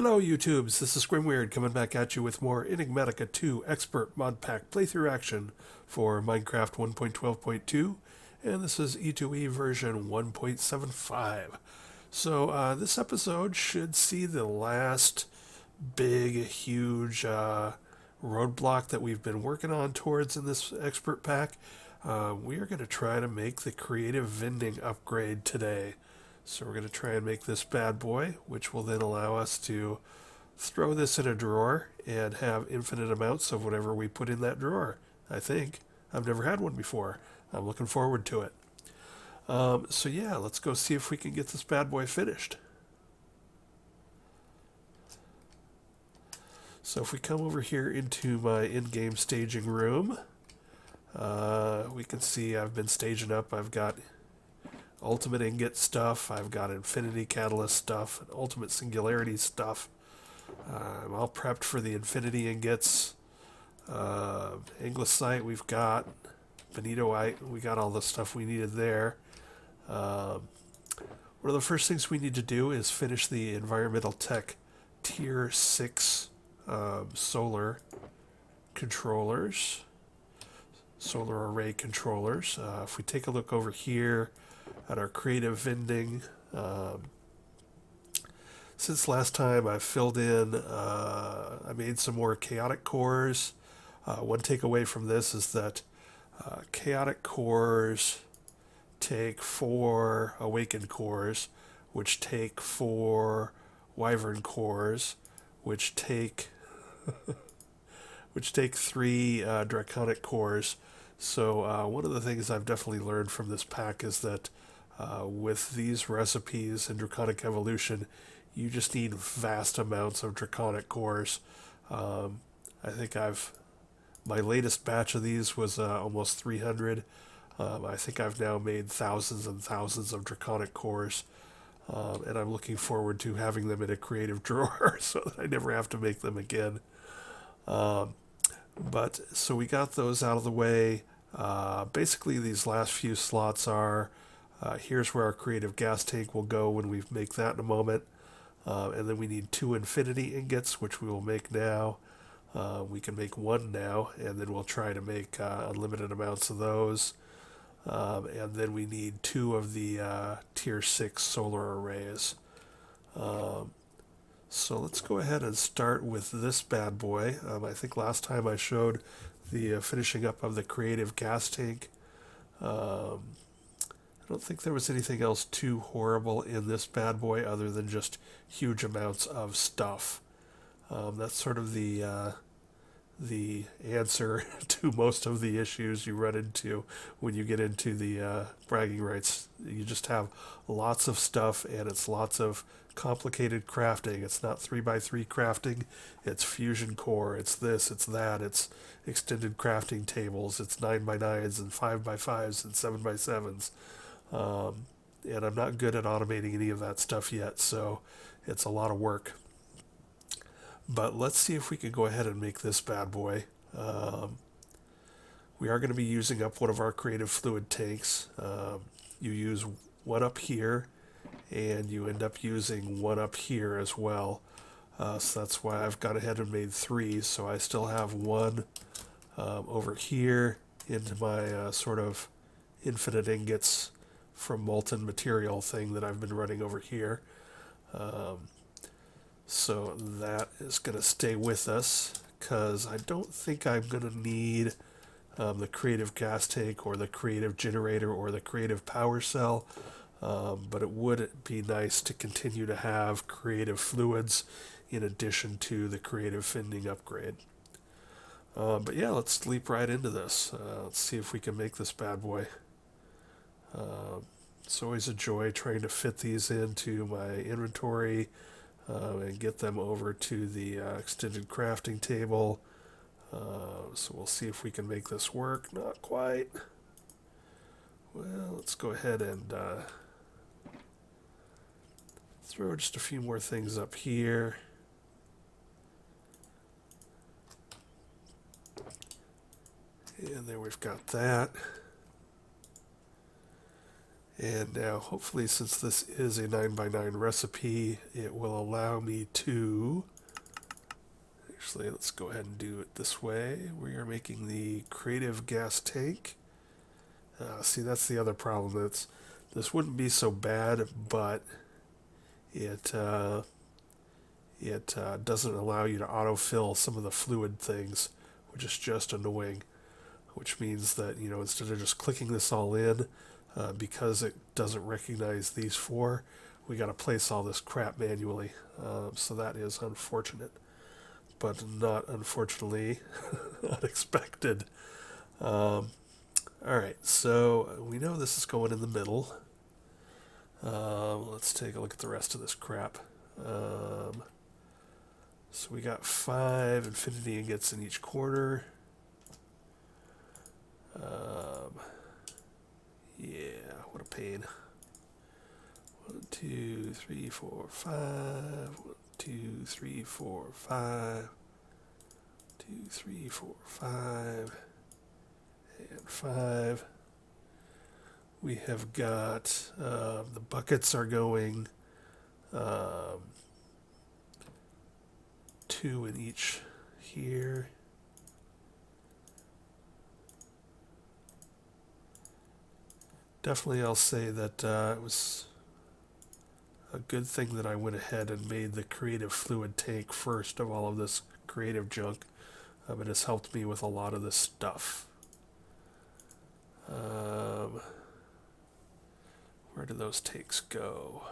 Hello YouTubes, this is Grimweird coming back at you with more Enigmatica 2 Expert Mod Pack playthrough action for Minecraft 1.12.2, and this is E2E version 1.75. So this episode should see the last big, huge roadblock that we've been working on towards in this Expert Pack. We are going to try to make the creative vending upgrade today. So we're going to try and make this bad boy, which will then allow us to throw this in a drawer and have infinite amounts of whatever we put in that drawer, I think. I've never had one before. I'm looking forward to it. So yeah, let's go see if we can get this bad boy finished. So if we come over here into my in-game staging room, we can see I've been staging up. I've got Ultimate Ingot stuff, I've got Infinity Catalyst stuff, and Ultimate Singularity stuff. I'm all prepped for the Infinity Ingots. Anglicite we've got, Bonitoite, we got all the stuff we needed there. One of the first things we need to do is finish the Environmental Tech Tier 6 solar controllers, solar array controllers. If we take a look over here at our creative vending, since last time I filled in, I made some more chaotic cores. One takeaway from this is that chaotic cores take 4 awakened cores, which take 4 wyvern cores, which take 3 draconic cores. So one of the things I've definitely learned from this pack is that with these recipes in Draconic Evolution, you just need vast amounts of draconic cores. I think my latest batch of these was almost 300. I think I've now made thousands and thousands of draconic cores, and I'm looking forward to having them in a creative drawer so that I never have to make them again. But so we got those out of the way. Basically, these last few slots are here's where our creative gas tank will go when we make that in a moment. And then we need 2 infinity ingots, which we will make now. We can make 1 now, and then we'll try to make unlimited amounts of those. And then we need 2 of the tier 6 solar arrays. So let's go ahead and start with this bad boy. I think last time I showed the finishing up of the creative gas tank. I don't think there was anything else too horrible in this bad boy other than just huge amounts of stuff. That's sort of the answer to most of the issues you run into when you get into the bragging rights. You just have lots of stuff, and it's lots of complicated crafting. It's not 3x3 crafting, it's fusion core, it's this, it's that, it's extended crafting tables, it's 9x9s and 5x5s and 7x7s. And I'm not good at automating any of that stuff yet, so it's a lot of work. But let's see if we can go ahead and make this bad boy. We are going to be using up one of our creative fluid tanks. You use one up here, and you end up using one up here as well. So that's why I've gone ahead and made 3, so I still have one over here into my sort of infinite ingots from molten material thing that I've been running over here. So that is going to stay with us, because I don't think I'm going to need the creative gas tank or the creative generator or the creative power cell, but it would be nice to continue to have creative fluids in addition to the creative vending upgrade. But yeah, let's leap right into this. Let's see if we can make this bad boy. It's always a joy trying to fit these into my inventory and get them over to the extended crafting table. So we'll see if we can make this work. Not quite. Well, let's go ahead and throw just a few more things up here. And there we've got that. And now, hopefully, since this is a 9x9 recipe, it will allow me to... Actually, let's go ahead and do it this way. We are making the creative gas tank. See, that's the other problem. This wouldn't be so bad, but it doesn't allow you to autofill some of the fluid things, which is just annoying. Which means that, instead of just clicking this all in, because it doesn't recognize these four, we got to place all this crap manually. So that is unfortunate, but not unfortunately unexpected. Alright, so we know this is going in the middle. Let's take a look at the rest of this crap. So we got 5 infinity ingots in each corner. Yeah, what a pain. 1, 2, 3, 4, 5. 1, 2, 3, 4, 5. 2, 3, 4, 5. And 5. We have got the buckets are going 2 in each here. Definitely I'll say that it was a good thing that I went ahead and made the creative fluid tank first of all of this creative junk. It has helped me with a lot of this stuff. Where do those tanks go?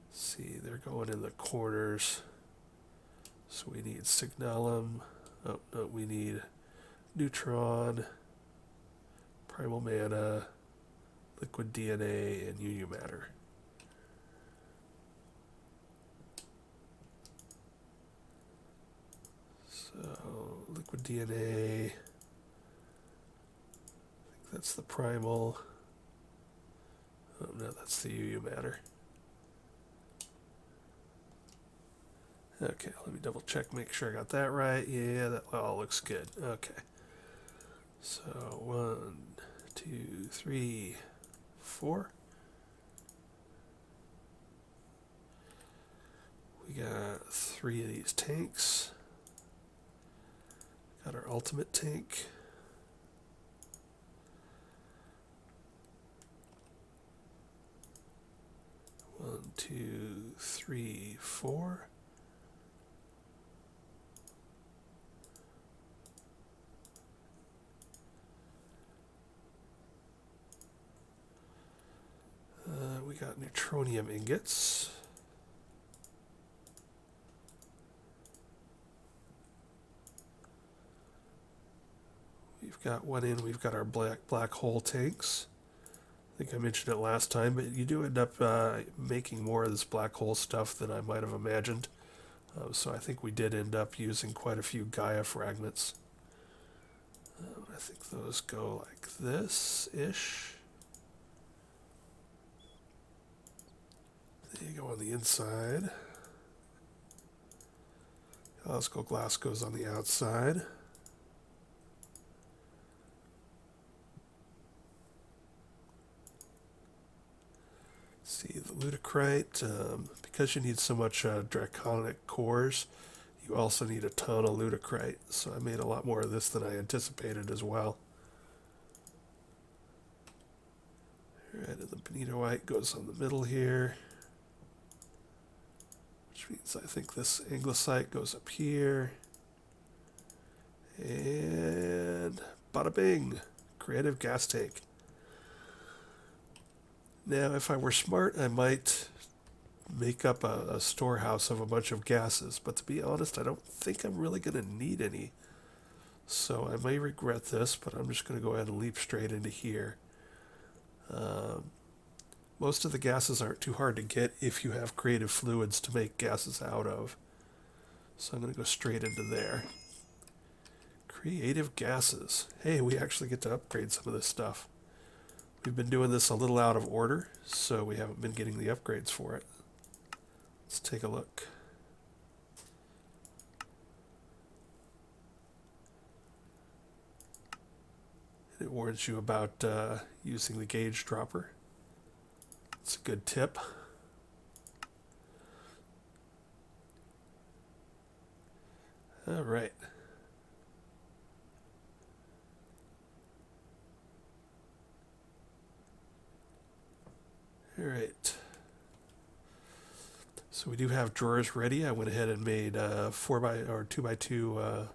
Let's see, they're going in the corners. So we need signalum. Oh, no, we need neutron, primal mana, liquid DNA, and UU matter. So liquid DNA, I think that's the primal. Oh no, that's the UU matter. Okay, let me double check, make sure I got that right. Yeah, that all looks good. Okay. So 1, 2, 3, 4. We got 3 of these tanks. Got our ultimate tank. One, 2, 3, 4. We got neutronium ingots. We've got one in, we've got our black hole tanks. I think I mentioned it last time, but you do end up making more of this black hole stuff than I might have imagined. So I think we did end up using quite a few Gaia fragments. I think those go like this-ish. There you go on the inside. Elastable glass goes on the outside. See the ludicrite, because you need so much draconic cores, you also need a ton of ludicrite. So I made a lot more of this than I anticipated as well. Alright, and the bonitoite goes on the middle here. Which means I think this anglesite goes up here. And bada bing, creative gas tank. Now, if I were smart, I might make up a storehouse of a bunch of gases, but to be honest, I don't think I'm really going to need any. So I may regret this, but I'm just going to go ahead and leap straight into here. Most of the gases aren't too hard to get if you have creative fluids to make gases out of. So I'm going to go straight into there. Creative gases. Hey, we actually get to upgrade some of this stuff. We've been doing this a little out of order, so we haven't been getting the upgrades for it. Let's take a look. And it warns you about using the gauge dropper. It's a good tip. All right. All right. So we do have drawers ready. I went ahead and made 2x2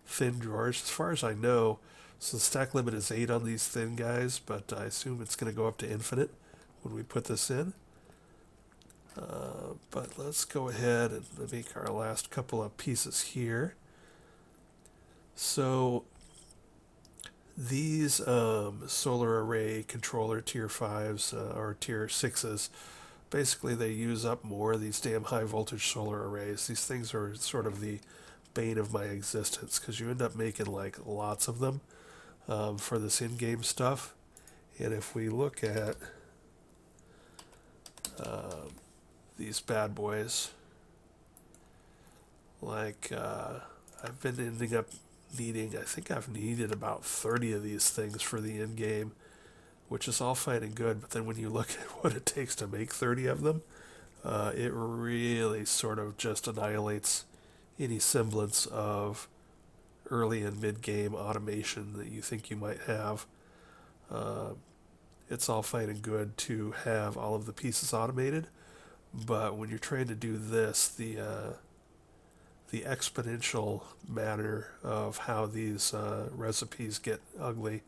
thin drawers. As far as I know, so the stack limit is 8 on these thin guys, but I assume it's going to go up to infinite when we put this in. But let's go ahead and make our last couple of pieces here. So these solar array controller tier 5s or tier 6s, basically they use up more of these damn high voltage solar arrays. These things are sort of the bane of my existence because you end up making like lots of them for this in-game stuff. And if we look at these bad boys, like I've been ending up needing, I think I've needed about 30 of these things for the end game, which is all fine and good, but then when you look at what it takes to make 30 of them, it really sort of just annihilates any semblance of early and mid-game automation that you think you might have. It's all fine and good to have all of the pieces automated, but when you're trying to do this, the exponential manner of how these recipes get ugly.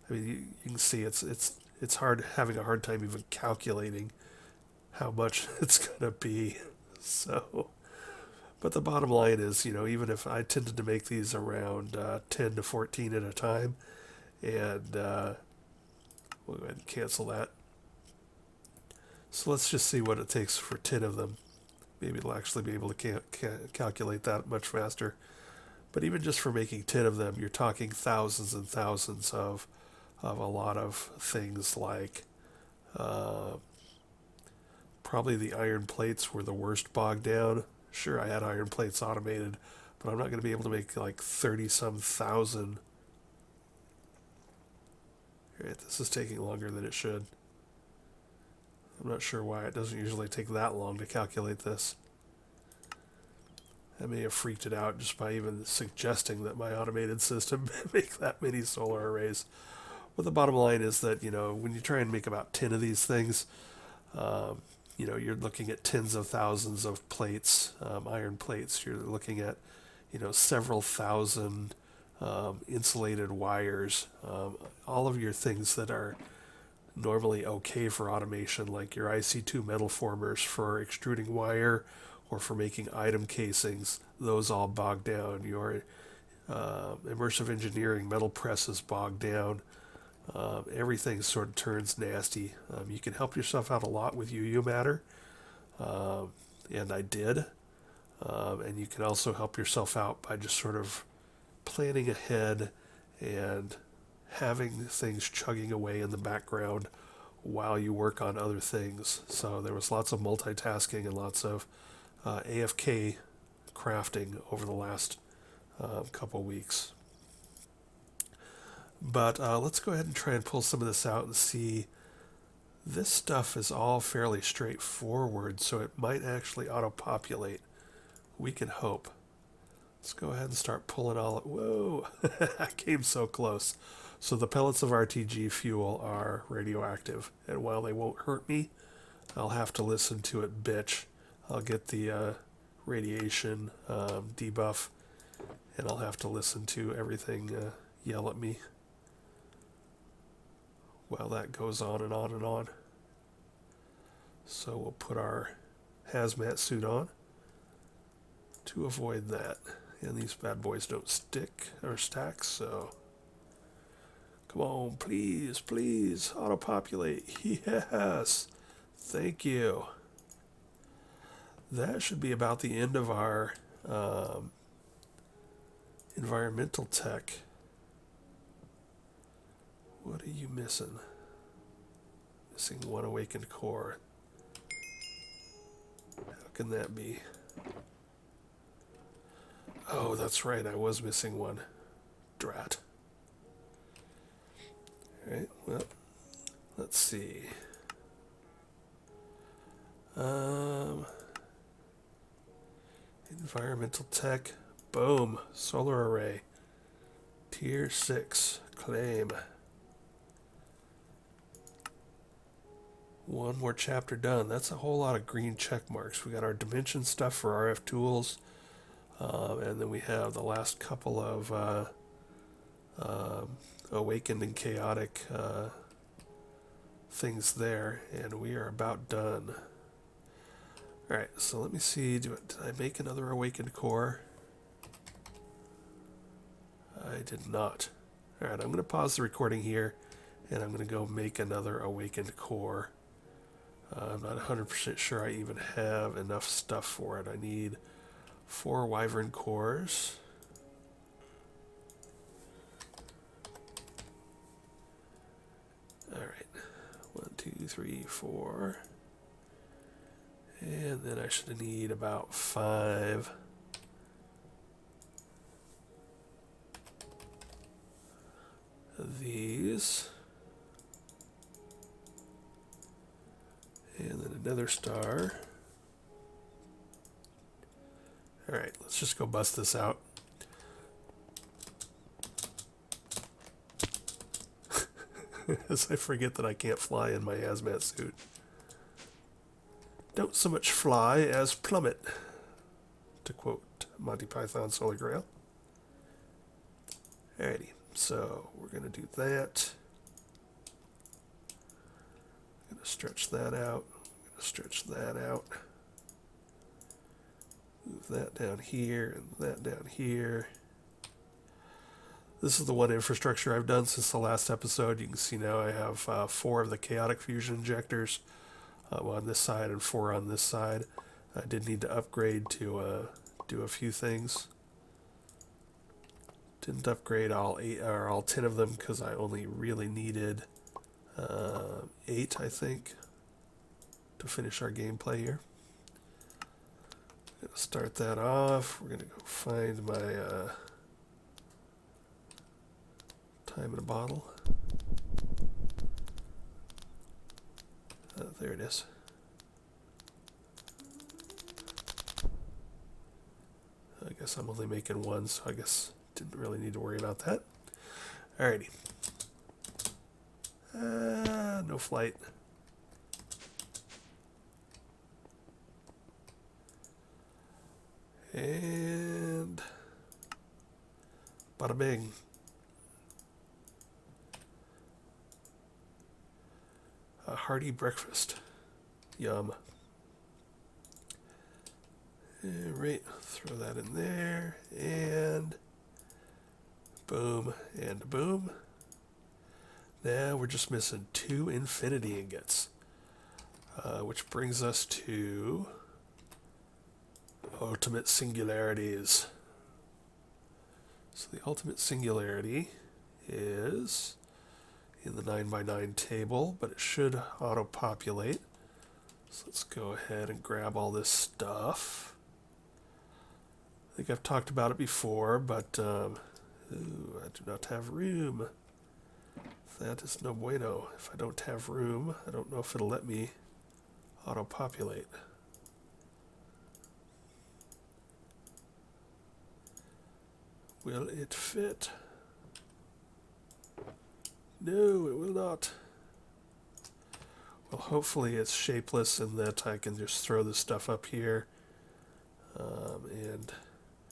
I mean, you can see it's hard, having a hard time even calculating how much it's gonna be. So, but the bottom line is, even if I tended to make these around 10 to 14 at a time, and we'll go ahead and cancel that. So let's just see what it takes for 10 of them. Maybe it'll actually be able to calculate that much faster. But even just for making 10 of them, you're talking thousands and thousands of a lot of things like probably the iron plates were the worst bogged down. Sure, I had iron plates automated, but I'm not going to be able to make like 30-some thousand. All right, this is taking longer than it should. I'm not sure why it doesn't usually take that long to calculate this. I may have freaked it out just by even suggesting that my automated system make that many solar arrays. But the bottom line is that, when you try and make about 10 of these things, you're looking at tens of thousands of plates, iron plates. You're looking at, several thousand insulated wires, all of your things that are normally okay for automation, like your IC2 metal formers for extruding wire or for making item casings, those all bog down. Your immersive engineering metal presses bog down. Everything sort of turns nasty. You can help yourself out a lot with UU matter, and I did. And you can also help yourself out by just sort of planning ahead and having things chugging away in the background while you work on other things. So there was lots of multitasking and lots of AFK crafting over the last couple weeks. But let's go ahead and try and pull some of this out and see. This stuff is all fairly straightforward, so it might actually auto-populate. We can hope. Let's go ahead and start pulling all. Whoa! I came so close. So the pellets of RTG fuel are radioactive, and while they won't hurt me, I'll have to listen to it bitch. I'll get the radiation debuff, and I'll have to listen to everything yell at me while that goes on and on and on. So we'll put our hazmat suit on to avoid that. And these bad boys don't stick or stack, so come on, please, please, auto-populate. Yes, thank you. That should be about the end of our environmental tech. What are you missing? Missing one awakened core. How can that be? Oh, that's right, I was missing one. Drat. Alright, well, let's see. Environmental tech. Boom. Solar array. Tier 6. Claim. One more chapter done. That's a whole lot of green check marks. We got our dimension stuff for RF tools. And then we have the last couple of awakened and chaotic things there. And we are about done. Alright, so let me see. Did I make another awakened core? I did not. Alright, I'm going to pause the recording here, and I'm going to go make another awakened core. I'm not 100% sure I even have enough stuff for it. I need 4 wyvern cores. Alright, 1, 2, 3, 4. And then I should need about 5 of these. And then another star. Alright, let's just go bust this out. As I forget that I can't fly in my hazmat suit. Don't so much fly as plummet, to quote Monty Python's Holy Grail. Alrighty, so we're going to do that. I'm going to stretch that out. I'm going to stretch that out. Move that down here and that down here. This is the one infrastructure I've done since the last episode. You can see now I have 4 of the chaotic fusion injectors. On this side and 4 on this side. I did need to upgrade to do a few things. Didn't upgrade all 8 or all 10 of them because I only really needed 8, I think, to finish our gameplay here. Gonna start that off. We're gonna go find my time in a bottle. There it is. I guess I'm only making 1, so I guess didn't really need to worry about that. Alrighty. No flight. And bada bing. A hearty breakfast. Yum. Alright, throw that in there, and boom, and boom. Now we're just missing 2 infinity ingots, which brings us to ultimate singularities. So the ultimate singularity is in the 9x9 table, but it should auto-populate. So let's go ahead and grab all this stuff. I think I've talked about it before, but ooh, I do not have room. That is no bueno. If I don't have room, I don't know if it'll let me auto-populate. Will it fit? No, it will not. Well, hopefully it's shapeless and that I can just throw this stuff up here and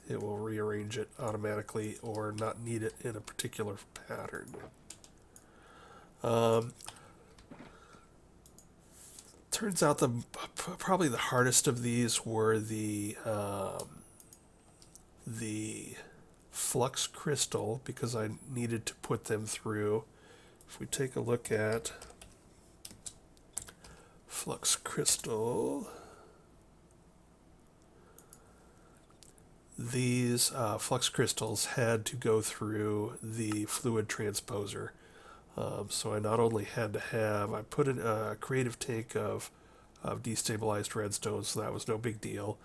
it will rearrange it automatically or not need it in a particular pattern. Turns out probably the hardest of these were the flux crystal, because I needed to put them through. If we take a look at flux crystal, these flux crystals had to go through the fluid transposer. So I not only had to have, I put in a creative tank of destabilized redstone, so that was no big deal.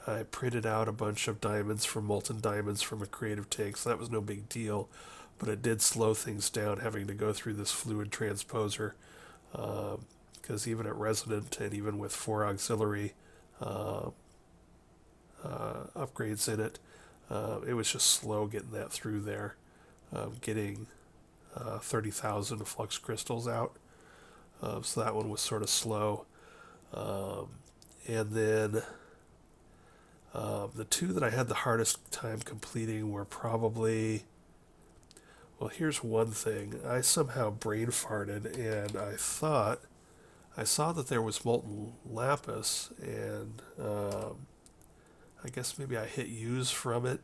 I printed out a bunch of diamonds from molten diamonds from a creative tank, so that was no big deal. but it did slow things down having to go through this fluid transposer, because even at resonant and even with 4 auxiliary upgrades in it, it was just slow getting that through there, getting 30,000 flux crystals out. So that one was sort of slow. And then the two that I had the hardest time completing were probably, well, here's one thing. I somehow brain farted, and I saw that there was molten lapis, and I guess maybe I hit use from it,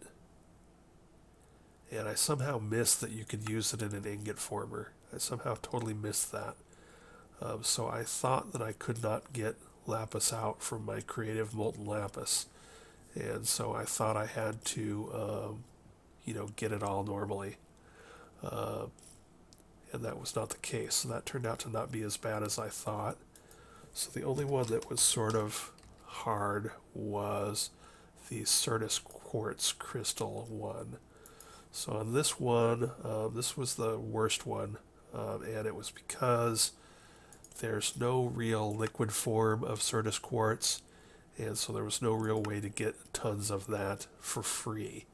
and I somehow missed that you could use it in an ingot former. I somehow totally missed that. So I thought that I could not get lapis out from my creative molten lapis, and so I thought I had to, get it all normally, and that was not the case. So that turned out to not be as bad as I thought. So the only one that was sort of hard was the Certus quartz crystal one. So on this one, this was the worst one, and it was because there's no real liquid form of Certus quartz, and so there was no real way to get tons of that for free.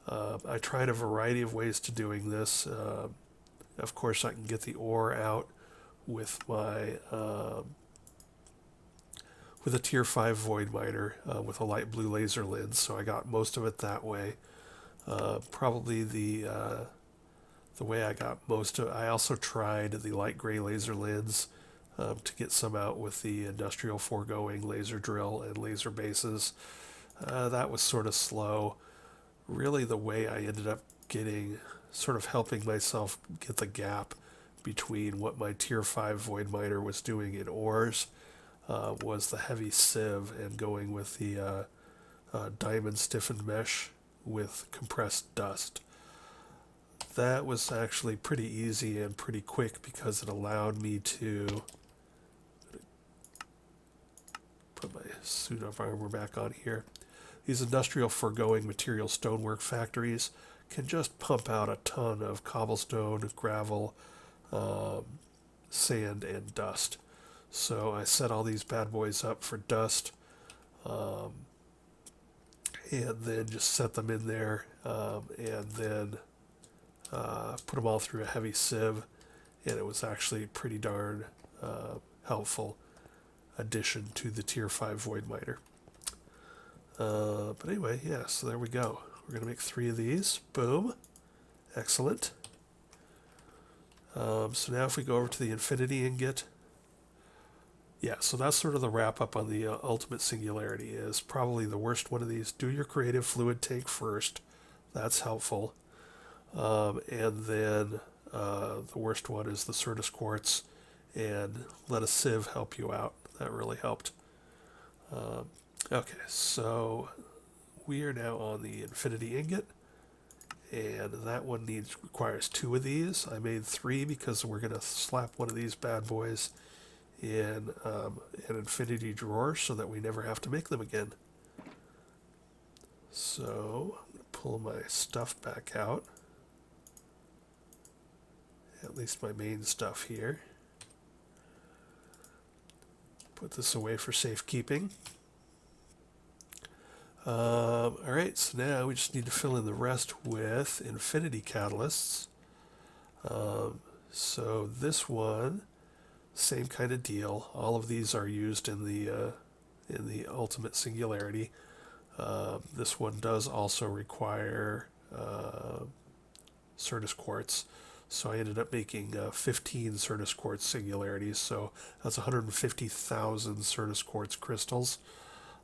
I tried a variety of ways to doing this. Of course, I can get the ore out with my with a tier 5 void miner with a light blue laser lens, so I got most of it that way. Probably the way I got most of it, I also tried the light gray laser lens to get some out with the industrial foregoing laser drill and laser bases. That was sort of slow. Really, the way I ended up getting, sort of helping myself get the gap between what my tier 5 void miner was doing in ores was the heavy sieve and going with the diamond stiffened mesh with compressed dust. That was actually pretty easy and pretty quick because it allowed me to put my suit of armor back on here. These industrial foregoing material stonework factories can just pump out a ton of cobblestone, gravel, sand, and dust. So I set all these bad boys up for dust, and then just set them in there, and then put them all through a heavy sieve, and it was actually pretty darn helpful addition to the tier 5 void miner. But anyway, yeah, so there we go. We're going to make 3 of these. Boom. Excellent. So now if we go over to the infinity ingot, yeah, so that's sort of the wrap up on the ultimate singularity. Is probably the worst one of these. Do your creative fluid tank first. That's helpful. And then the worst one is the Certus quartz, and let a sieve help you out. That really helped. Okay, so we are now on the infinity ingot, and that one requires 2 of these. I made 3 because we're going to slap one of these bad boys in an infinity drawer so that we never have to make them again. So I'm going to pull my stuff back out, at least my main stuff here. Put this away for safekeeping. Alright, so now we just need to fill in the rest with infinity catalysts. So this one, same kind of deal. All of these are used in the ultimate singularity. This one does also require Certus quartz. So I ended up making 15 Certus quartz singularities. So that's 150,000 Certus quartz crystals.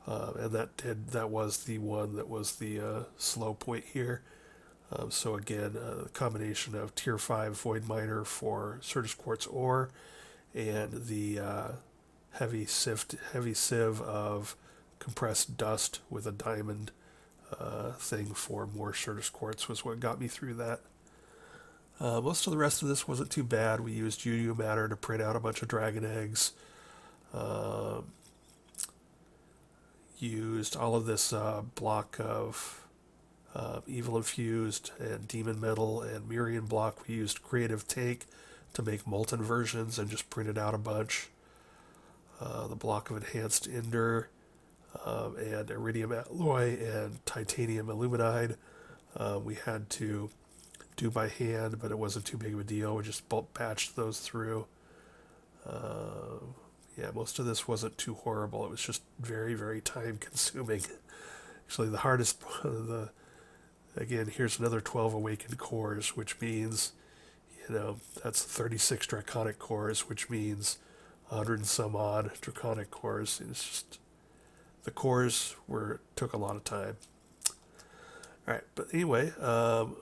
And that was the one that was the slow point here. So again, a combination of tier 5 void miner for Certus quartz ore and the heavy sieve of compressed dust with a diamond thing for more Certus quartz was what got me through that. Most of the rest of this wasn't too bad. We used UU matter to print out a bunch of dragon eggs. Used all of this block of Evil Infused and Demon Metal and Mirian Block. We used Creative Take to make molten versions and just printed out a bunch. The block of Enhanced Ender and Iridium Alloy and Titanium Aluminide. We had to do by hand, but it wasn't too big of a deal. We just bulk patched those through. Yeah, most of this wasn't too horrible. It was just very, very time consuming. Actually, the hardest, again, here's another 12 awakened cores, which means, that's 36 draconic cores, which means 100 and some odd draconic cores. It's just, the cores took a lot of time. All right, but anyway, I'm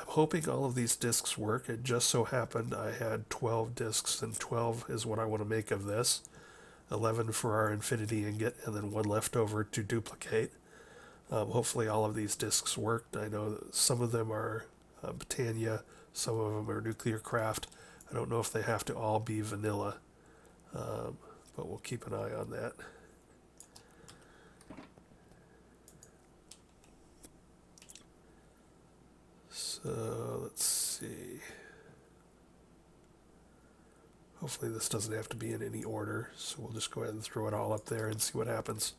hoping all of these discs work. It just so happened I had 12 discs, and 12 is what I want to make of this. 11 for our infinity ingot, and then one left over to duplicate. Hopefully all of these discs worked. I know that some of them are Britannia, some of them are Nuclear Craft. I don't know if they have to all be vanilla, but we'll keep an eye on that. So let's see. Hopefully this doesn't have to be in any order, so we'll just go ahead and throw it all up there and see what happens.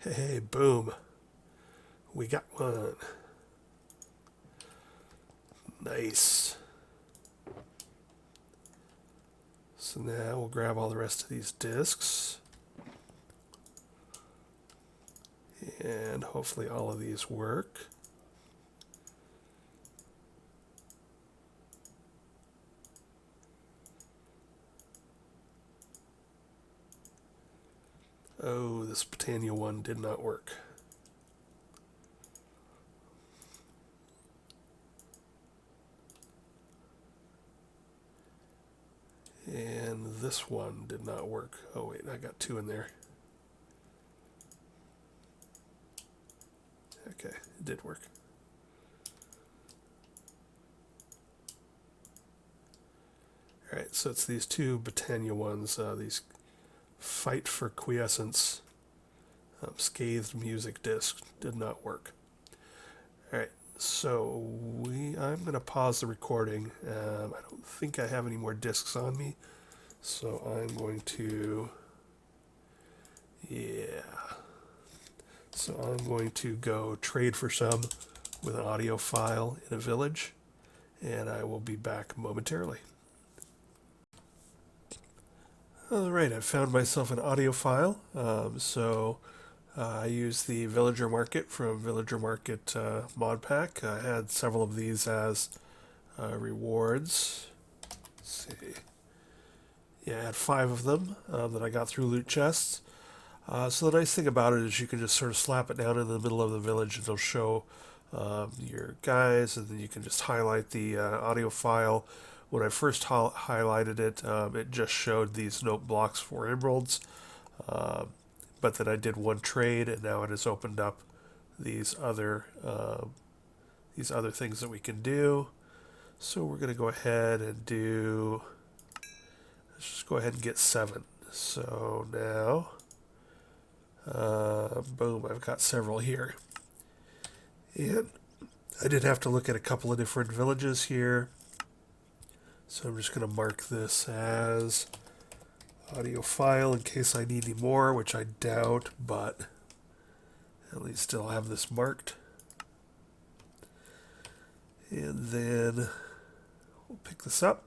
Hey, boom. We got one. Nice. So now we'll grab all the rest of these discs. And hopefully all of these work. Oh, this Britannia one did not work. And this one did not work. Oh wait, I got two in there. Okay, it did work. Alright, so it's these two Britannia ones, these Fight for Quiescence Scathed Music disc did not work. Alright, so I'm going to pause the recording. I don't think I have any more discs on me, so I'm going to, so I'm going to go trade for some with an audio file in a village, and I will be back momentarily. Alright, I found myself an audio file, I used the Villager Market from Villager Market mod pack. I had several of these as rewards. Let's see. Yeah, I had 5 of them that I got through loot chests. So the nice thing about it is you can just sort of slap it down in the middle of the village and it'll show your guys, and then you can just highlight the audio file. When I first highlighted it, it just showed these note blocks for emeralds. But then I did one trade, and now it has opened up these other things that we can do. So we're going to go ahead and do. Let's just go ahead and get 7. So now, boom! I've got several here, and I did have to look at a couple of different villages here. So I'm just going to mark this as audio file in case I need any more, which I doubt, but at least I'll have this marked. And then we'll pick this up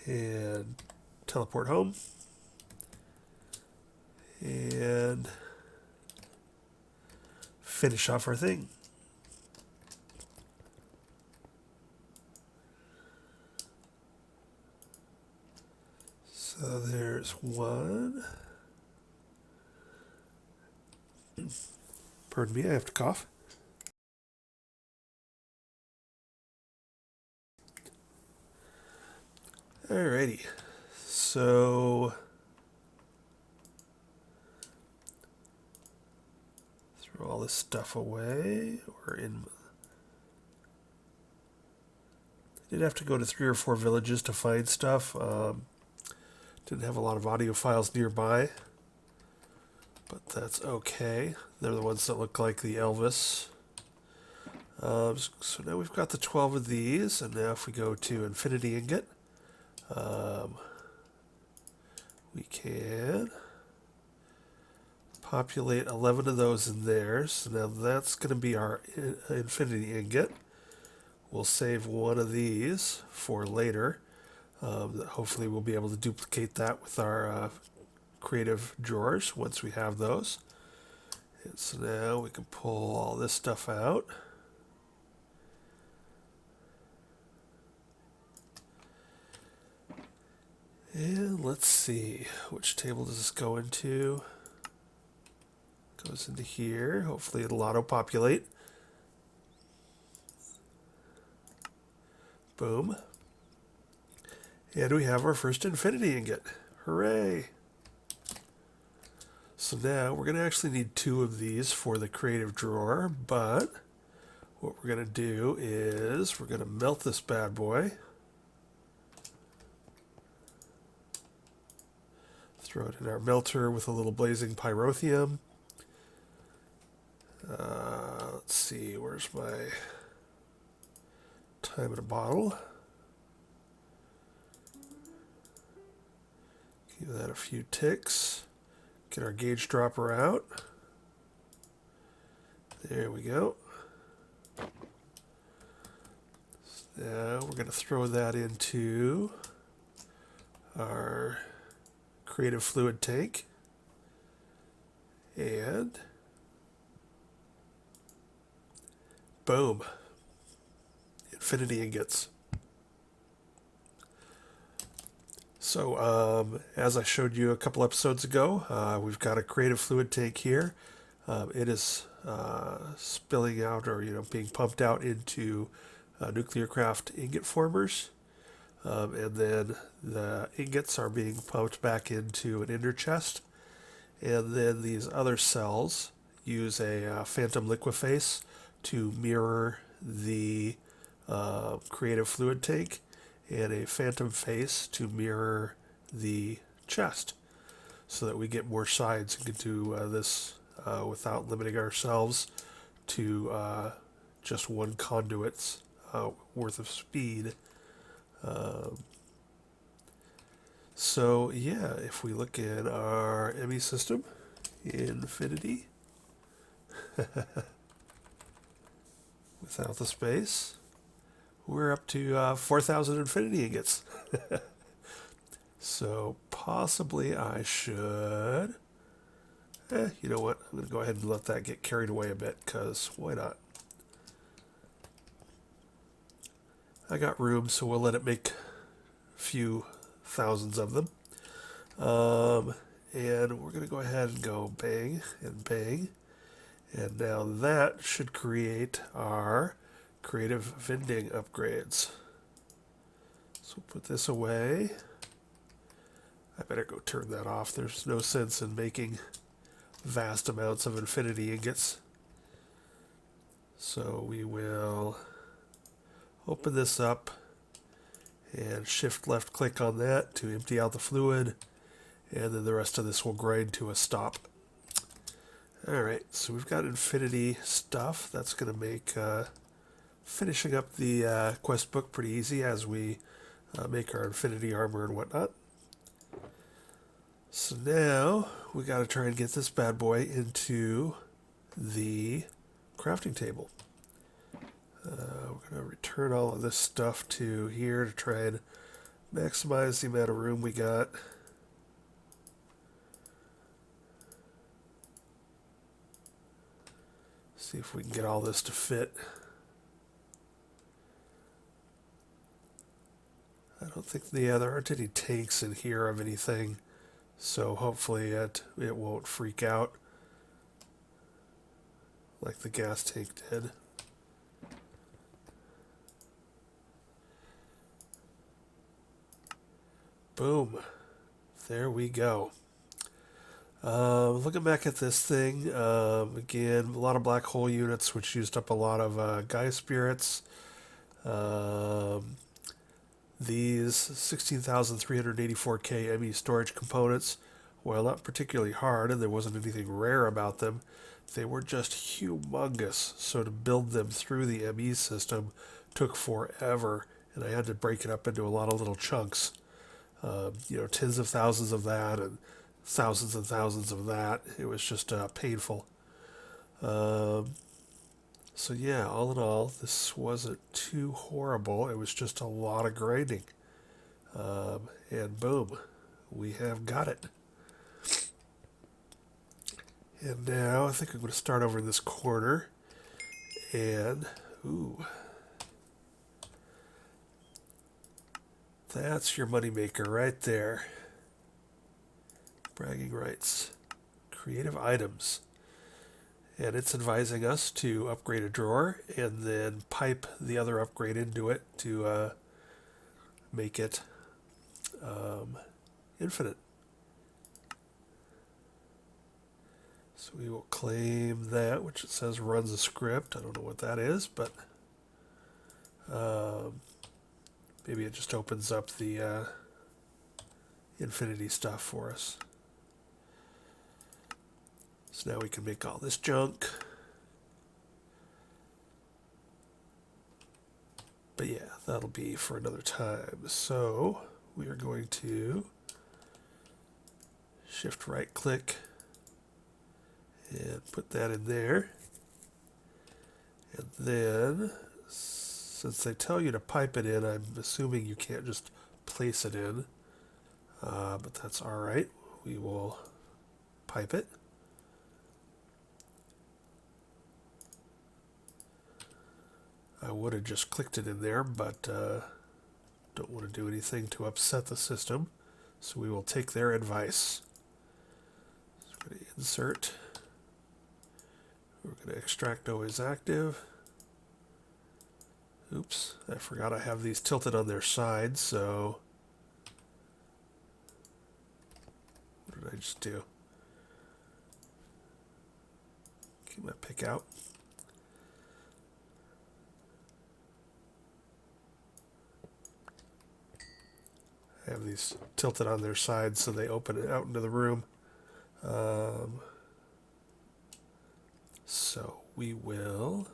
and teleport home and finish off our thing. So there's one. Pardon me, I have to cough. Alrighty, so Throw all this stuff away. Or in. Did have to go to 3 or 4 villages to find stuff. Didn't have a lot of audio files nearby. But that's okay. They're the ones that look like the Elvis. So now we've got the 12 of these, and now if we go to Infinity Ingot, we can populate 11 of those in there. So now that's going to be our Infinity Ingot. We'll save one of these for later. Hopefully we'll be able to duplicate that with our creative drawers once we have those. And so now we can pull all this stuff out. And let's see, which table does this go into? Goes into here. Hopefully it'll auto-populate. Boom. And we have our first Infinity Ingot. Hooray! So now we're going to actually need 2 of these for the creative drawer, but what we're going to do is we're going to melt this bad boy. Throw it in our melter with a little blazing pyrotheum. Let's see, where's my time in a bottle? Give that a few ticks. Get our gauge dropper out. There we go. So now we're going to throw that into our creative fluid tank. And boom. Infinity ingots. So, as I showed you a couple episodes ago, we've got a creative fluid tank here. It is spilling out, or being pumped out into nuclear craft ingot formers, and then the ingots are being pumped back into an ender chest, and then these other cells use a phantom liqueface to mirror the creative fluid tank, and a phantom face to mirror the chest, so that we get more sides and can do this without limiting ourselves to just one conduit's worth of speed. So yeah, if we look at our ME system, Infinity, without the space, we're up to 4,000 Infinity ingots. So possibly I should... you know what? I'm going to go ahead and let that get carried away a bit, because why not? I got room, so we'll let it make a few thousands of them. And we're going to go ahead and go bang and bang. And now that should create our creative vending upgrades. So we'll put this away. I better go turn that off. There's no sense in making vast amounts of infinity ingots. So we will open this up and shift left click on that to empty out the fluid, and then the rest of this will grind to a stop. Alright, so we've got infinity stuff. That's going to make finishing up the quest book pretty easy as we make our infinity armor and whatnot. So now we got to try and get this bad boy into the crafting table. We're going to return all of this stuff to here to try and maximize the amount of room we got. See if we can get all this to fit. I don't think there aren't any tanks in here of anything, so hopefully it won't freak out like the gas tank did. Boom. There we go. Looking back at this thing, again, a lot of black hole units, which used up a lot of Gaia spirits. Um, these 16,384K ME storage components, while not particularly hard and there wasn't anything rare about them, they were just humongous. So to build them through the ME system took forever, and I had to break it up into a lot of little chunks. Tens of thousands of that and thousands of that. It was just painful. Um, so yeah, all in all, this wasn't too horrible. It was just a lot of grinding. And boom, we have got it. And now I think I'm going to start over in this corner. And, ooh, that's your moneymaker right there. Bragging rights. Creative items. And it's advising us to upgrade a drawer and then pipe the other upgrade into it to make it infinite. So we will claim that, which it says runs a script. I don't know what that is, but maybe it just opens up the infinity stuff for us. So now we can make all this junk. But yeah, that'll be for another time. So we are going to shift right click and put that in there. And then, since they tell you to pipe it in, I'm assuming you can't just place it in. But that's alright. We will pipe it. I would have just clicked it in there, but don't want to do anything to upset the system. So we will take their advice. So we're going to insert. We're going to extract always active. Oops, I forgot I have these tilted on their sides, so what did I just do? Keep my pick out. I have these tilted on their sides so they open it out into the room. So we will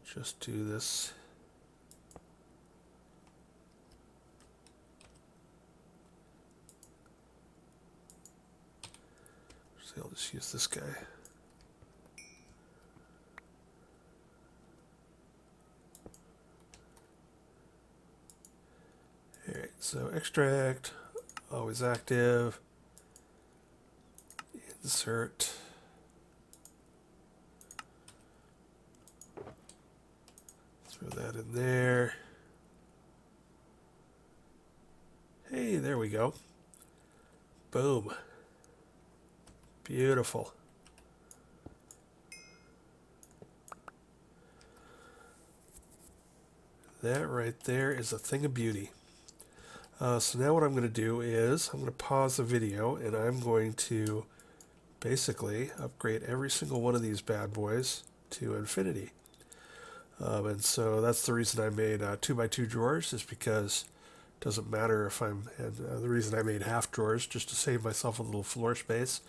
just do this. So I'll just use this guy. Alright, so extract, always active, insert, throw that in there. Hey, there we go. Boom. Beautiful. That right there is a thing of beauty. So now what I'm going to do is I'm going to pause the video and I'm going to basically upgrade every single one of these bad boys to infinity. And so that's the reason I made 2x2 drawers, is because it doesn't matter if and the reason I made half drawers, just to save myself a little floor space,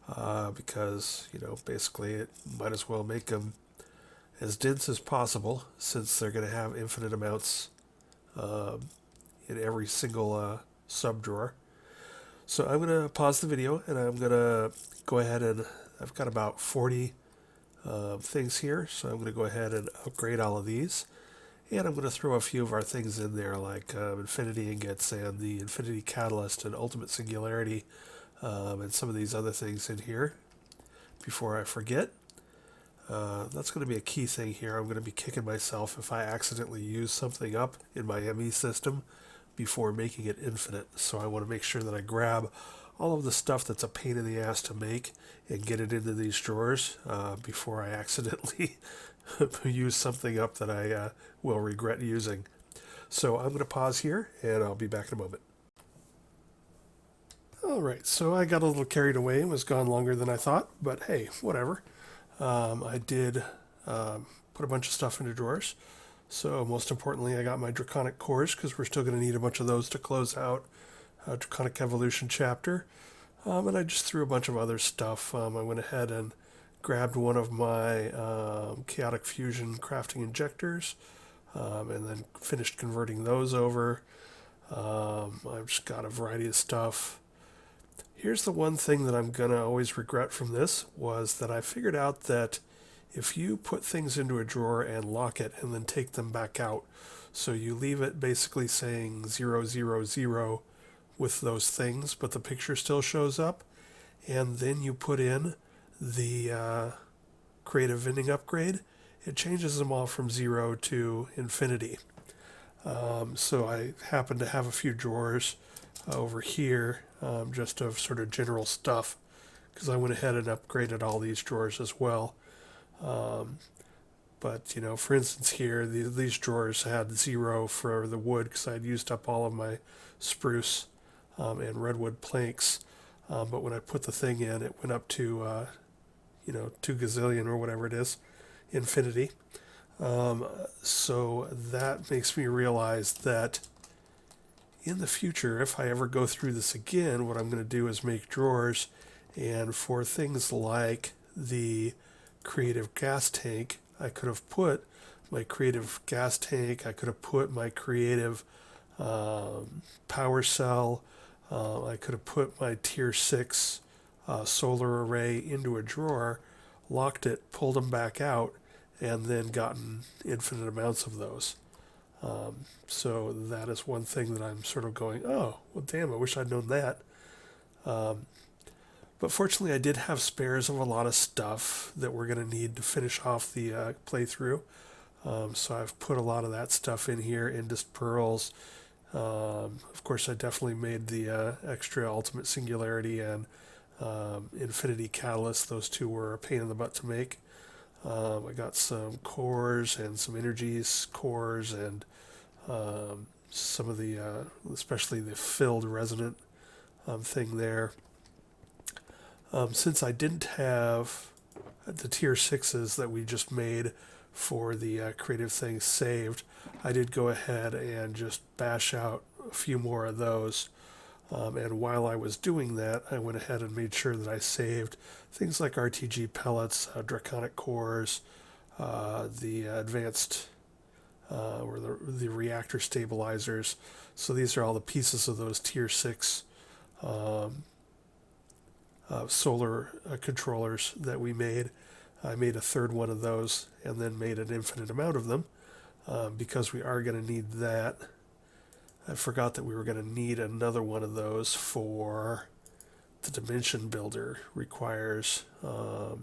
because, basically it might as well make them as dense as possible, since they're going to have infinite amounts in every single sub-drawer. So I'm going to pause the video and I'm going to go ahead and I've got about 40 things here, so I'm going to go ahead and upgrade all of these, and I'm going to throw a few of our things in there, like infinity ingots and the infinity catalyst and ultimate singularity, and some of these other things in here before I forget. That's going to be a key thing here. I'm going to be kicking myself if I accidentally use something up in my ME system before making it infinite. So I want to make sure that I grab all of the stuff that's a pain in the ass to make and get it into these drawers before I accidentally use something up that I will regret using. So I'm going to pause here and I'll be back in a moment. Alright, so I got a little carried away and was gone longer than I thought, but hey, whatever. I did put a bunch of stuff into drawers. So most importantly, I got my Draconic cores because we're still going to need a bunch of those to close out Draconic Evolution chapter. And I just threw a bunch of other stuff. I went ahead and grabbed one of my Chaotic Fusion crafting injectors and then finished converting those over. I've just got a variety of stuff. Here's the one thing that I'm going to always regret from this was that I figured out that if you put things into a drawer and lock it and then take them back out, so you leave it basically saying 000 with those things, but the picture still shows up, and then you put in the creative vending upgrade, it changes them all from 0 to infinity. So I happen to have a few drawers over here just of sort of general stuff because I went ahead and upgraded all these drawers as well. But, you know, for instance here, these drawers had 0 for the wood because I had used up all of my spruce and redwood planks. But when I put the thing in, it went up to, 2 gazillion or whatever it is, infinity. So that makes me realize that in the future, if I ever go through this again, what I'm going to do is make drawers, and for things like the creative gas tank, I could have put my creative gas tank, I could have put my creative power cell, I could have put my tier 6 solar array into a drawer, locked it, pulled them back out, and then gotten infinite amounts of those. So that is one thing that I'm sort of going, oh, well, damn, I wish I'd known that. But fortunately, I did have spares of a lot of stuff that we're going to need to finish off the playthrough. So I've put a lot of that stuff in here, Indus Pearls. Of course, I definitely made the extra Ultimate Singularity and Infinity Catalyst. Those two were a pain in the butt to make. I got some cores and some energies cores and some of the, especially the filled resonant thing there. Since I didn't have the tier 6s that we just made for the creative things saved, I did go ahead and just bash out a few more of those. And while I was doing that, I went ahead and made sure that I saved things like RTG pellets, Draconic cores, the advanced or the reactor stabilizers. So these are all the pieces of those tier 6 solar controllers that we made. I made a third one of those and then made an infinite amount of them because we are going to need that. I forgot that we were going to need another one of those for the dimension builder. Requires that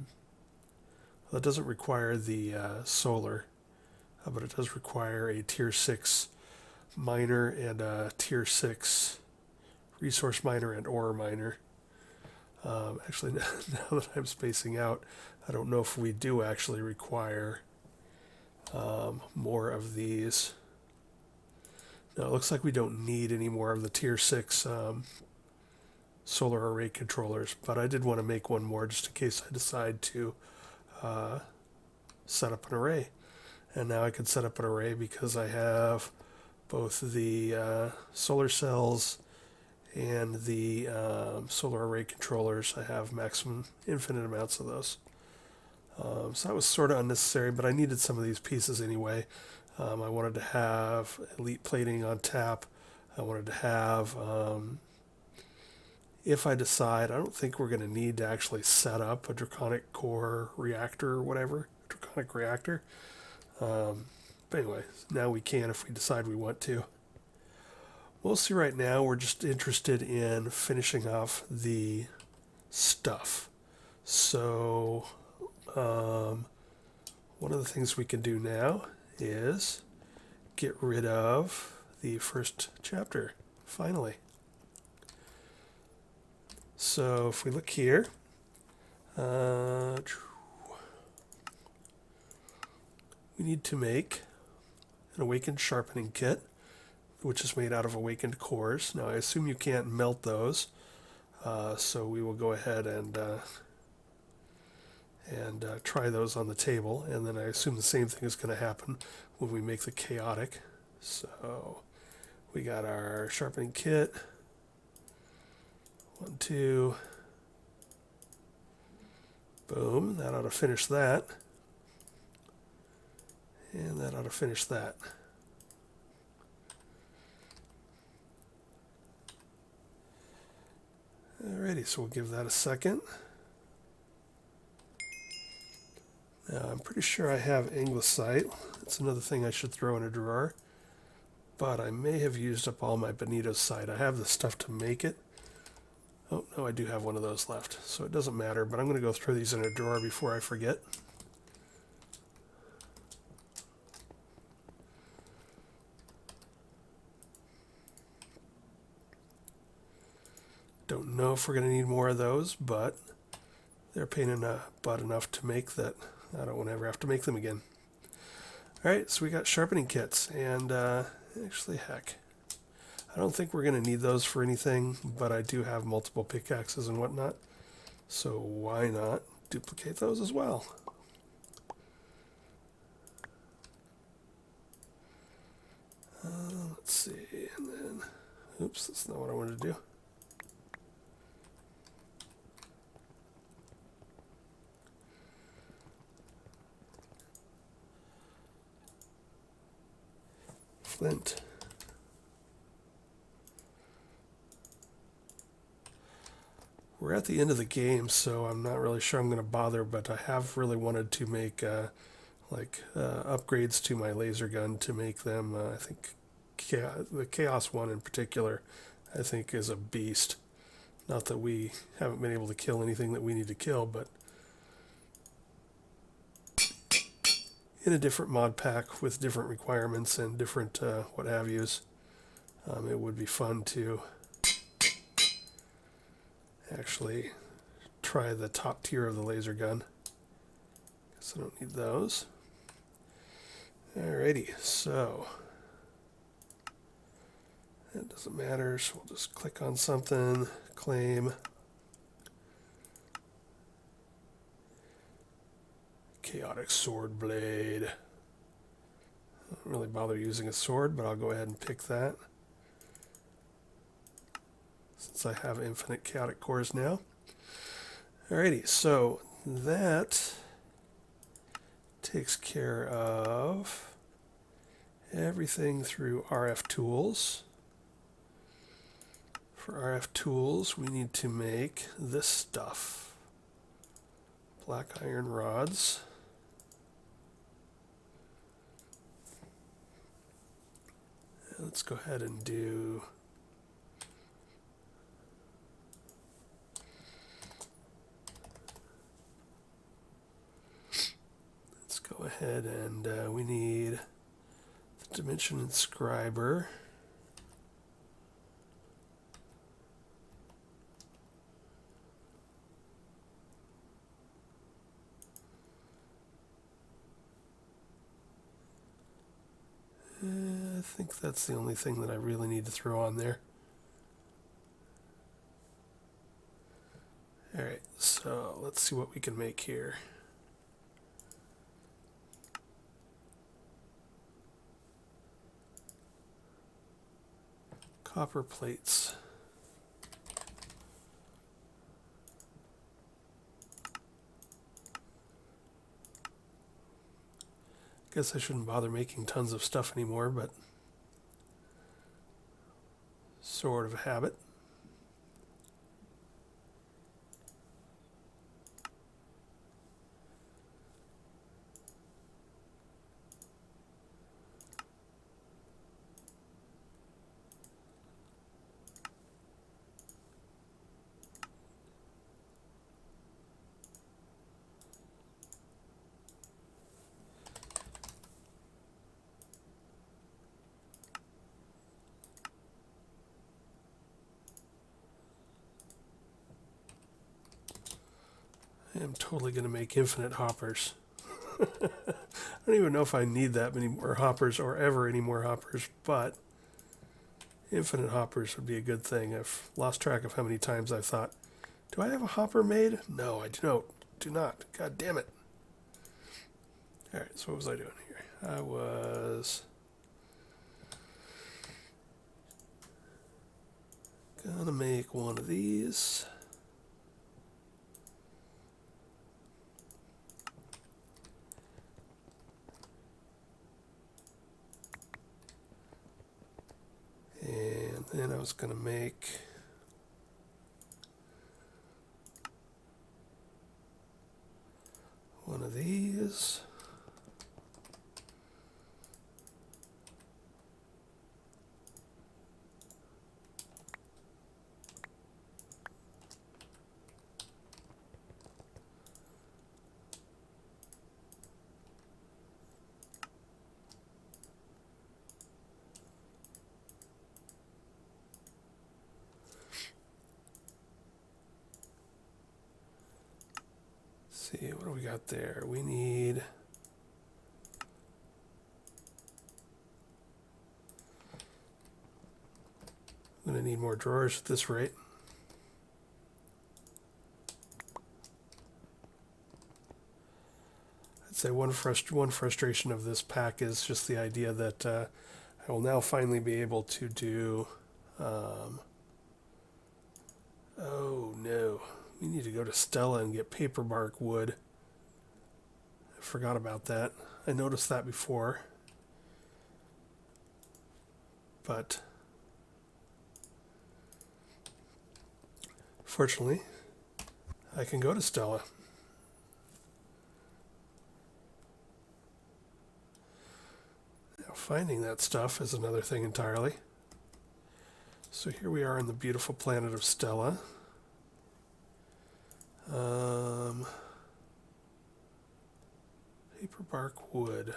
doesn't require the solar, but it does require a tier 6 miner and a tier 6 resource miner and ore miner. Actually, now that I'm spacing out, I don't know if we do actually require more of these. No, it looks like we don't need any more of the tier 6 solar array controllers, but I did want to make one more just in case I decide to set up an array. And now I can set up an array because I have both the solar cells and the solar array controllers. I have maximum infinite amounts of those. So that was sort of unnecessary, but I needed some of these pieces anyway. I wanted to have elite plating on tap. I wanted to have, if I decide, I don't think we're going to need to actually set up a Draconic core reactor or whatever, Draconic reactor. But anyway, now we can if we decide we want to. Mostly right now we're just interested in finishing off the stuff. So one of the things we can do now is get rid of the first chapter, finally. So if we look here, we need to make an awakened sharpening kit, which is made out of awakened cores. Now I assume you can't melt those, So we will go ahead and try those on the table, and then I assume the same thing is going to happen when we make the chaotic. So we got our sharpening kit. 1, 2. Boom. That ought to finish that. And that ought to finish that. Alrighty, so we'll give that a second. Now, I'm pretty sure I have Anglicite. That's another thing I should throw in a drawer. But I may have used up all my bonitosite. I have the stuff to make it. Oh, no, I do have one of those left, so it doesn't matter. But I'm going to go throw these in a drawer before I forget. Don't know if we're going to need more of those, but they're a pain in the butt enough to make that I don't want to ever have to make them again. Alright, so we got sharpening kits, and actually, heck, I don't think we're going to need those for anything, but I do have multiple pickaxes and whatnot, so why not duplicate those as well? Let's see, and then, oops, that's not what I wanted to do. Flint. We're at the end of the game, so I'm not really sure I'm going to bother, but I have really wanted to make upgrades to my laser gun to make them, I think the Chaos one in particular, I think is a beast. Not that we haven't been able to kill anything that we need to kill, but in a different mod pack with different requirements and different what have yous, it would be fun to actually try the top tier of the laser gun. Guess I don't need those. Alrighty, so that doesn't matter, so we'll just click on something, claim, chaotic sword blade. I don't really bother using a sword, but I'll go ahead and pick that since I have infinite chaotic cores now. Alrighty, so that takes care of everything through RF tools. For RF tools, we need to make this stuff. Black iron rods. Let's go ahead and do go ahead and we need the dimension inscriber. I think that's the only thing that I really need to throw on there. Alright, so let's see what we can make here. Copper plates. Guess I shouldn't bother making tons of stuff anymore, but sort of a habit. I am totally going to make infinite hoppers. I don't even know if I need that many more hoppers or ever any more hoppers, but Infinite hoppers would be a good thing. I've lost track of how many times I've thought, do I have a hopper made? No, I do not. God damn it. Alright, so what was I doing here? I was gonna make one of these. And then I was gonna make one of these. See, what do we got there? We need I'm going to need more drawers at this rate. I'd say one frustration of this pack is just the idea that I will now finally be able to do oh no. We need to go to Stella and get paper bark wood. I forgot about that. I noticed that before. But fortunately, I can go to Stella. Now finding that stuff is another thing entirely. So here we are on the beautiful planet of Stella. Paper bark wood.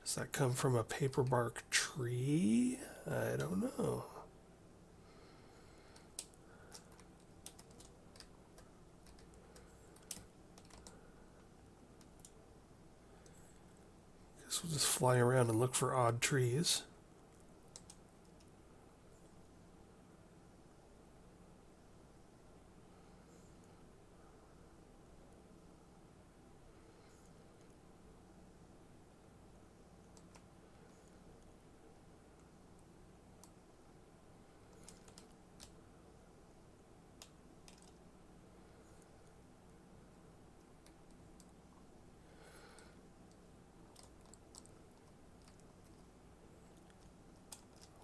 Does that come from a paper bark tree? I don't know. Guess we'll just fly around and look for odd trees.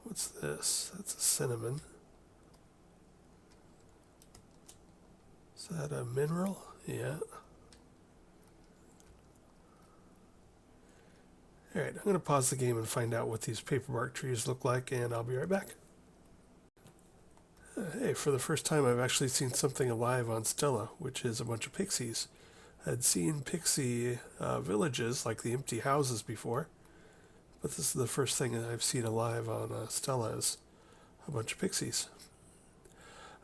What's this? That's a cinnamon. Is that a mineral? Yeah. Alright, I'm going to pause the game and find out what these paper bark trees look like, and I'll be right back. Hey, for the first time I've actually seen something alive on Stella, which is a bunch of pixies. I'd seen pixie villages, like the empty houses, before. But this is the first thing that I've seen alive on Stella is a bunch of pixies.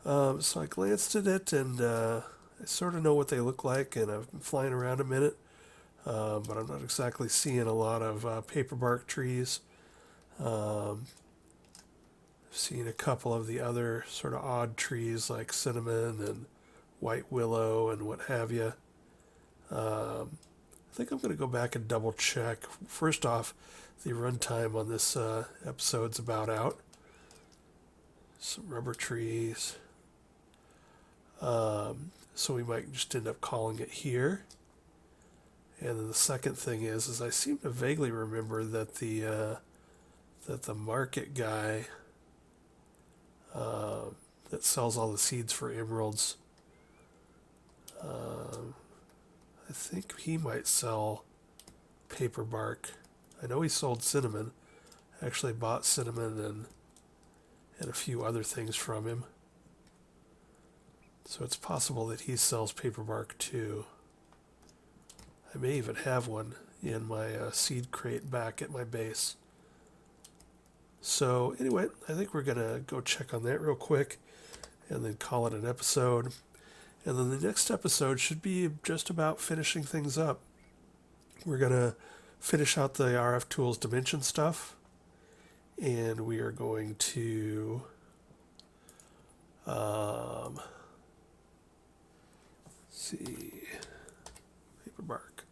So I glanced at it and I sort of know what they look like, and I've been flying around a minute, but I'm not exactly seeing a lot of paper bark trees. I've seen a couple of the other sort of odd trees like cinnamon and white willow and what have you. I think I'm going to go back and double check. First off, the runtime on this episode's about out. Some rubber trees. So we might just end up calling it here. And then the second thing is I seem to vaguely remember that the market guy that sells all the seeds for emeralds, I think he might sell paper bark. I know he sold cinnamon. I actually bought cinnamon and a few other things from him. So it's possible that he sells paper bark too. I may even have one in my seed crate back at my base. So anyway, I think we're going to go check on that real quick and then call it an episode. And then the next episode should be just about finishing things up. We're going to finish out the RF Tools Dimension stuff. And we are going to see, paper bark.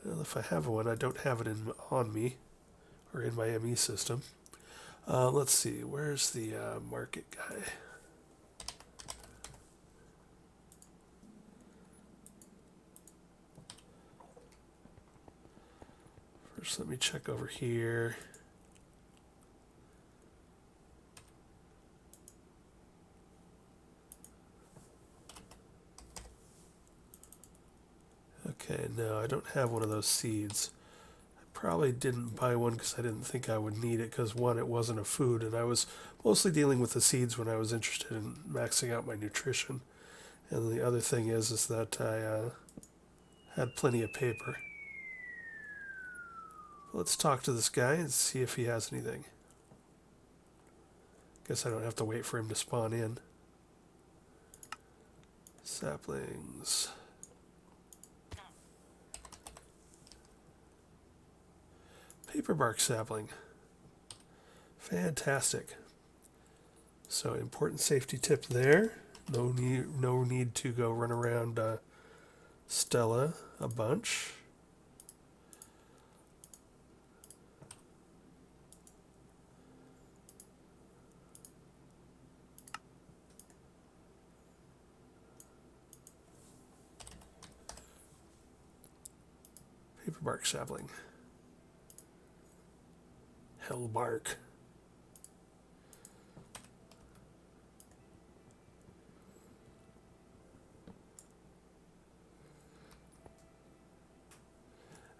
Well, if I have one, I don't have it on me or in my ME system. Let's see, where's the market guy? First, let me check over here. Okay, no, I don't have one of those seeds. I probably didn't buy one because I didn't think I would need it because, one, it wasn't a food, and I was mostly dealing with the seeds when I was interested in maxing out my nutrition. And the other thing is that I had plenty of paper. Let's talk to this guy and see if he has anything. Guess I don't have to wait for him to spawn in. Saplings. Paper bark sapling. Fantastic. So important safety tip there. No need to go run around Stella a bunch. Paper bark sapling. Hell bark.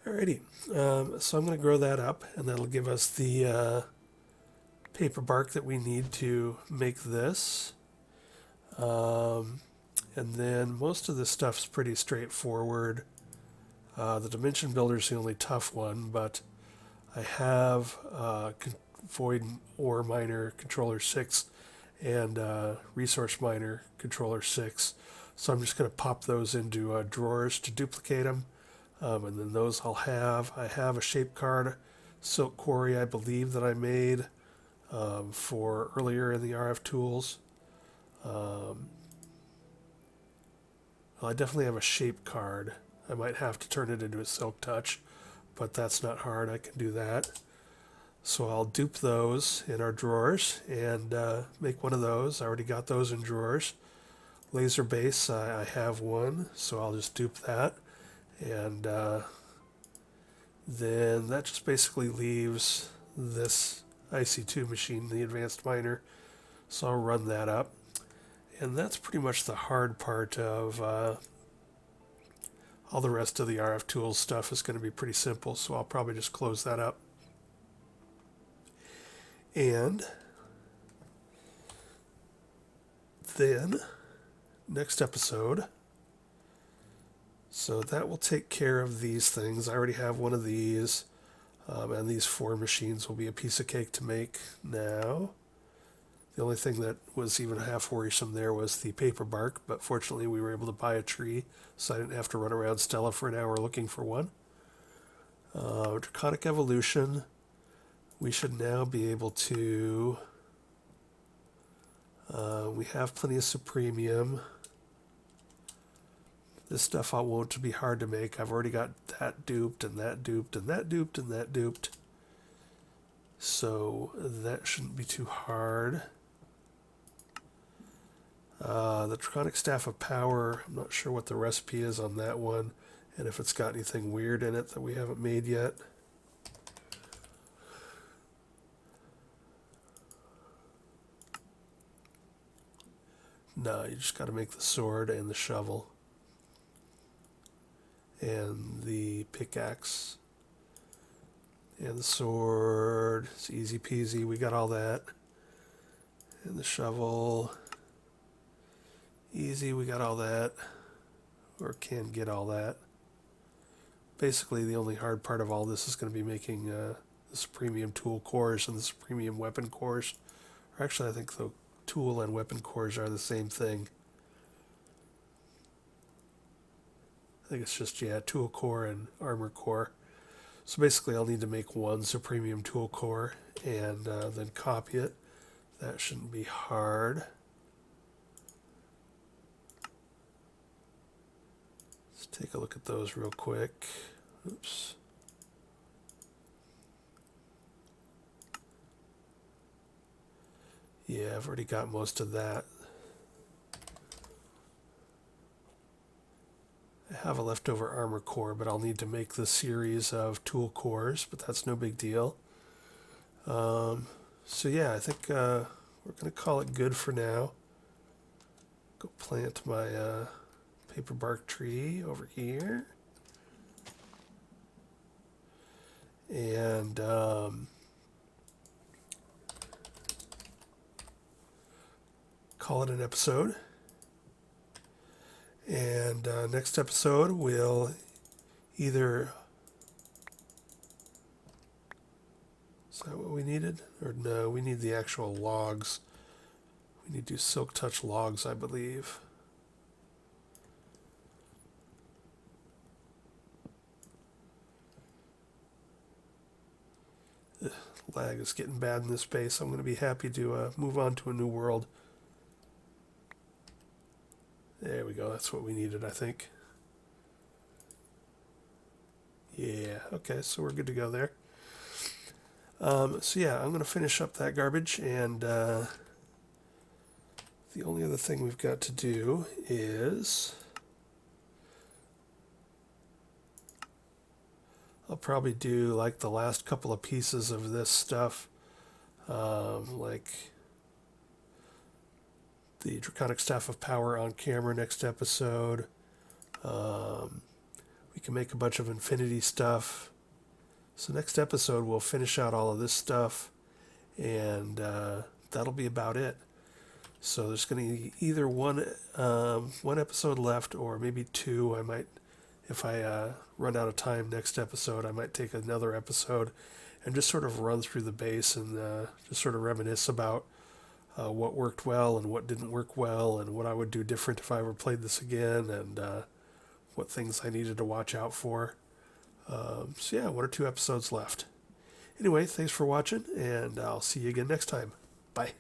Alrighty, so I'm going to grow that up, and that'll give us the paper bark that we need to make this. And then most of this stuff's pretty straightforward. The dimension builder is the only tough one, but I have Void Ore Miner Controller 6 and Resource Miner Controller 6. So I'm just going to pop those into drawers to duplicate them. And then those I'll have. I have a shape card, Silk Quarry, I believe, that I made for earlier in the RF tools. Well, I definitely have a shape card. I might have to turn it into a Silk Touch, but that's not hard. I can do that. So I'll dupe those in our drawers and make one of those. I already got those in drawers. Laser base, I have one, so I'll just dupe that. And then that just basically leaves this IC2 machine, the advanced miner. So I'll run that up. And that's pretty much the hard part of all the rest of the RF tools stuff is going to be pretty simple. So I'll probably just close that up. And then next episode, so that will take care of these things. I already have one of these, and these 4 machines will be a piece of cake to make now. The only thing that was even half worrisome there was the paper bark, but fortunately we were able to buy a tree, so I didn't have to run around Stella for an hour looking for one. Draconic Evolution, we should now be able to... we have plenty of Supremium. This stuff won't be hard to make. I've already got that duped and that duped and that duped and that duped. So that shouldn't be too hard. The Draconic Staff of Power, I'm not sure what the recipe is on that one, and if it's got anything weird in it that we haven't made yet. No, you just got to make the sword and the shovel. And the pickaxe. And the sword. It's easy peasy. We got all that. And the shovel. Easy. We got all that. Or can get all that. Basically, the only hard part of all this is going to be making the Supremium tool cores and the Supremium weapon cores. Or actually, I think the tool and weapon cores are the same thing. I think it's just, yeah, tool core and armor core. So basically I'll need to make one Supremium tool core and then copy it. That shouldn't be hard. Let's take a look at those real quick. Oops. Yeah, I've already got most of that. I have a leftover armor core, but I'll need to make the series of tool cores, but that's no big deal. So yeah, I think we're going to call it good for now. Go plant my paper bark tree over here. And call it an episode. And next episode we'll either... Is that what we needed? Or no, we need the actual logs. We need to do silk touch logs, I believe. Ugh, lag is getting bad in this space. I'm going to be happy to move on to a new world. There we go. That's what we needed, I think. Yeah, okay, so we're good to go there. So yeah, I'm going to finish up that garbage, and the only other thing we've got to do is... I'll probably do like the last couple of pieces of this stuff, like the Draconic Staff of Power on camera next episode. We can make a bunch of Infinity stuff. So next episode we'll finish out all of this stuff, and that'll be about it. So there's going to be either one episode left, or maybe two. I might, if I run out of time next episode, I might take another episode and just sort of run through the base and just sort of reminisce about what worked well and what didn't work well, and what I would do different if I ever played this again, and what things I needed to watch out for. So yeah, 1 or 2 episodes left. Anyway, thanks for watching, and I'll see you again next time. Bye.